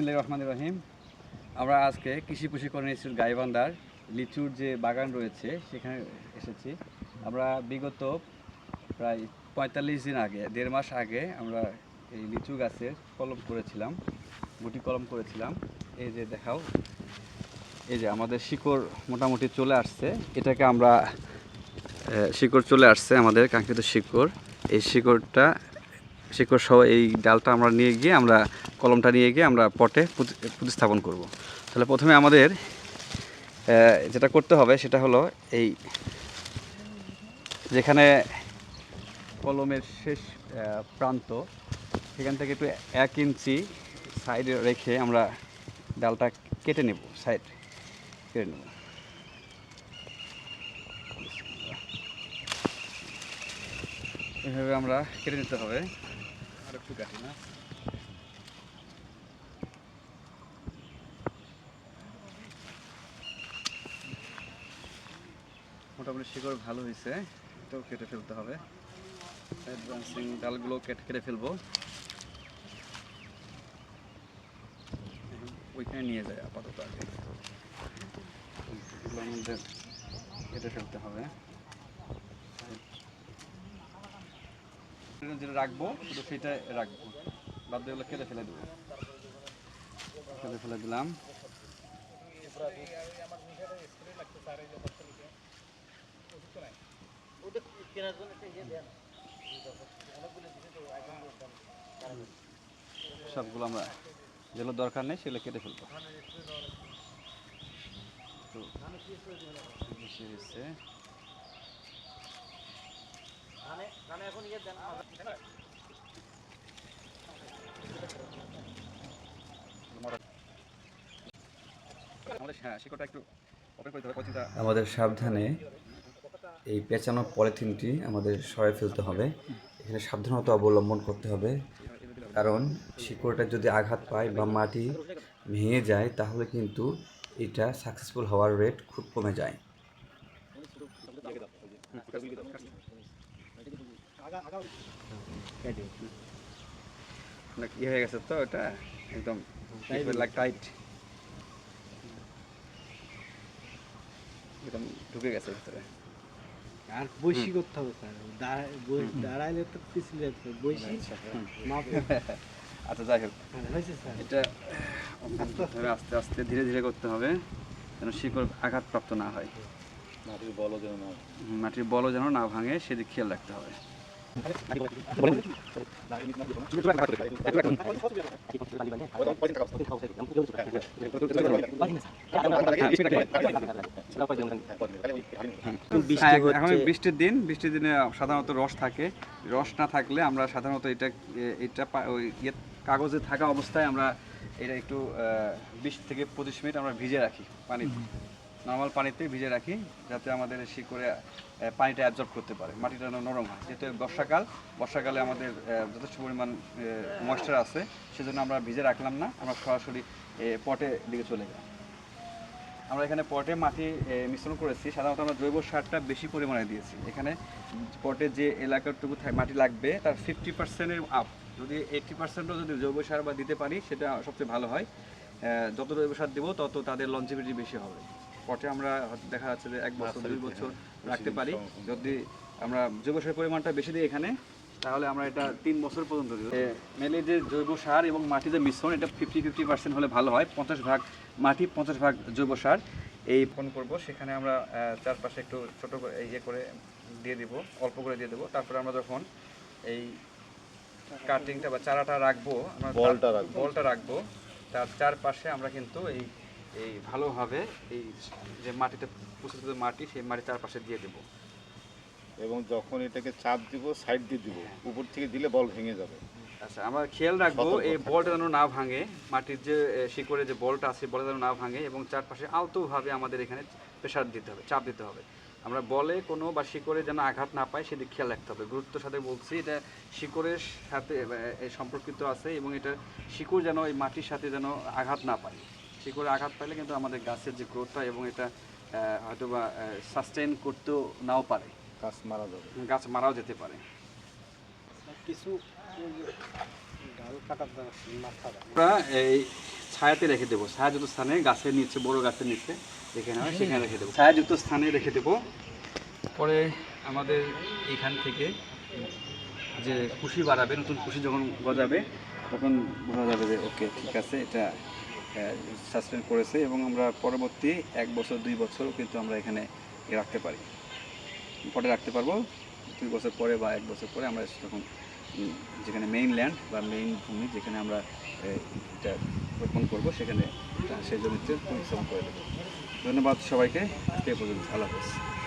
রহমানির রহিম। আমরা আজকে কৃষি প্রশিক্ষণ ইনস্টিটিউট গাইবান্ধার লিচুর যে বাগান রয়েছে সেখানে এসেছি। আমরা বিগত প্রায় ৪৫ দিন আগে, ১.৫ মাস আগে আমরা এই লিচু গাছের কলম করেছিলাম, গুটি কলম করেছিলাম। এই যে দেখাও, এই যে আমাদের শিকড় মোটামুটি চলে আসছে। এটাকে আমরা শিকড় চলে আসছে, আমাদের কাঙ্ক্ষিত শিকড়। এই শিকড় সহ এই ডালটা আমরা নিয়ে গিয়ে কলমটা নিয়ে গিয়ে আমরা পটে প্রতিস্থাপন করব। তাহলে প্রথমে আমাদের যেটা করতে হবে সেটা হলো এই যেখানে কলমের শেষ প্রান্ত সেখান থেকে একটু 1 ইঞ্চি সাইডে রেখে আমরা ডালটা কেটে নেব, সাইড কেটে নেব। এভাবে আমরা কেটে নিতে হবে। আর একটু কাটি না, মোটামুটি শিকড় ভালো হয়েছে, এটাও কেটে ফেলতে হবে। ব্রাঞ্চিং ডালগুলো কেটে ফেলবো, ওইখানে নিয়ে যায় আপাতত। আগে এগুলো আমাদের কেটে ফেলতে হবে। যেটা রাখবো শুধু সেটা রাখবো, বাদ দিয়ে কেটে ফেলে দেবো। কেটে ফেলে দিলাম। সবগুলো আমরা যেগুলো দরকার নেই সেগুলো কেটে ফেলবো। তো বেশি হয়েছে। আমাদের সাবধানে এই পেঁচানো পলিথিনটি আমাদের সরাই ফেলতে হবে। এখানে সাবধানতা অবলম্বন করতে হবে, কারণ শিকড়টা যদি আঘাত পায় বা মাটি ভেঙে যায় তাহলে কিন্তু এটা সাকসেসফুল হওয়ার রেট খুব কমে যায়। ইয়ে হয়ে গেছে তো, এটা একদম টাইট, একদম ঢুকে গেছে ভিতরে। আর বৈশি করতে হবে স্যার, দাঁড়াইলে তো পিছলে যাচ্ছে বৈশি। আচ্ছা যাই হোক, হয়েছে স্যার। এটা আস্তে আস্তে ধীরে ধীরে করতে হবে যেন শিকড় আঘাতপ্রাপ্ত না হয়, মাটির বলও যেন না ভাঙে সেদিক খেয়াল রাখতে হবে। এখন বৃষ্টির দিনে সাধারণত রস থাকে। রস না থাকলে আমরা সাধারণত এটা ওই কাগজে থাকা অবস্থায় আমরা এটা একটু 20 থেকে 25 মিনিট আমরা ভিজে রাখি পানিতে, নর্মাল পানিতে ভিজে রাখি, যাতে আমাদের শিকড়ে পানিটা অ্যাবজর্ব করতে পারে, মাটিটা নরম হয়। যেহেতু বর্ষাকালে আমাদের যথেষ্ট পরিমাণ ময়েশ্চার আছে, সেজন্য আমরা ভিজে রাখলাম না, আমরা সরাসরি পটে দিকে চলে যাই। আমরা এখানে পটে মাটি মিশ্রণ করেছি। সাধারণত আমরা জৈব সারটা বেশি পরিমাণে দিয়েছি। এখানে পটে যে এলাকাটুকু মাটি লাগবে তার 50%-এর আপ, যদি 80%ও যদি জৈব সার বা দিতে পারি সেটা সবচেয়ে ভালো হয়। যত জৈব সার দেবো তত তাদের লঞ্জিভিটি বেশি হবে। পটে আমরা দেখা যাচ্ছে যে 1 বছর 2 বছর রাখতে পারি। যদি আমরা জৈব সারের পরিমাণটা বেশি দিই এখানে, তাহলে আমরা এটা 3 বছর পর্যন্ত দিই। মেনলি যে জৈব সার এবং মাটি যে মিশ্রণ, এটা 50-50% হলে ভালো হয়। 50 ভাগ মাটি 50 ভাগ জৈব সার এই ফোন করব। সেখানে আমরা চারপাশে একটু ছোটো করে ইয়ে করে দিয়ে দেবো, অল্প করে দিয়ে দেবো। তারপরে আমরা যখন এই কাটিংটা বা চারাটা রাখবো, আমরা বলটা রাখবো, তার চারপাশে আমরা কিন্তু এই ভালোভাবে এই যে মাটিতে প্রস্তুত মাটি, সেই মাটি চারপাশে দিয়ে দেবো। এবং যখন এটাকে চাপ দিব, সাইড দিয়ে দিব, উপর থেকে দিলে বল ভেঙে যাবে। আচ্ছা, আমরা খেয়াল রাখবো এই বলটা যেন না ভাঙে, মাটির যে শিকড়ে যে বলটা আছে বলটা যেন না ভাঙে, এবং চারপাশে আলতোভাবে আমাদের এখানে প্রেশার দিতে হবে, চাপ দিতে হবে। আমরা বলে কোনো বা শিকড়ে যেন আঘাত না পায় সেদিকে খেয়াল রাখতে হবে। গুরুত্বের সাথে বলছি, এটা শিকড়ের সাথে সম্পর্কিত আছে, এবং এটা শিকড় যেন এই মাটির সাথে যেন আঘাত না পায়। শিকড়ে আঘাত পাইলে কিন্তু আমাদের গাছের যে গ্রোথটা এবং এটা হয়তো বা সাস্টেইন করতেও নাও পারে, গাছ মারা যাবে, গাছ মারাও যেতে পারে। কিছু ডাল কাটার মাথাটা আমরা এই ছায়াতে রেখে দেবো, ছায়াযুক্ত স্থানে গাছের নিচে, বড় গাছের নিচে যেখানে হয় সেখানে রেখে দেবো, ছায়াযুক্ত স্থানে রেখে দেবো। পরে আমাদের এখান থেকে যে কুশি বাড়াবে, নতুন কুশি যখন গজাবে তখন বোঝা যাবে যে ওকে ঠিক আছে, এটা সাসপেন্ড করেছে, এবং আমরা পরবর্তী 1 বছর 2 বছরও কিন্তু আমরা এখানে রাখতে পারি, পরে রাখতে পারবো। 2 বছর পরে বা 1 বছর পরে আমরা তখন যেখানে মেইন ল্যান্ড বা মেইন ভূমি যেখানে আমরা এটা রোপণ করবো সেখানে সেই জমিতে পরিশ্রম করে দেবো। ধন্যবাদ সবাইকে, আজকে এ পর্যন্ত, আল্লাহ হাফেজ।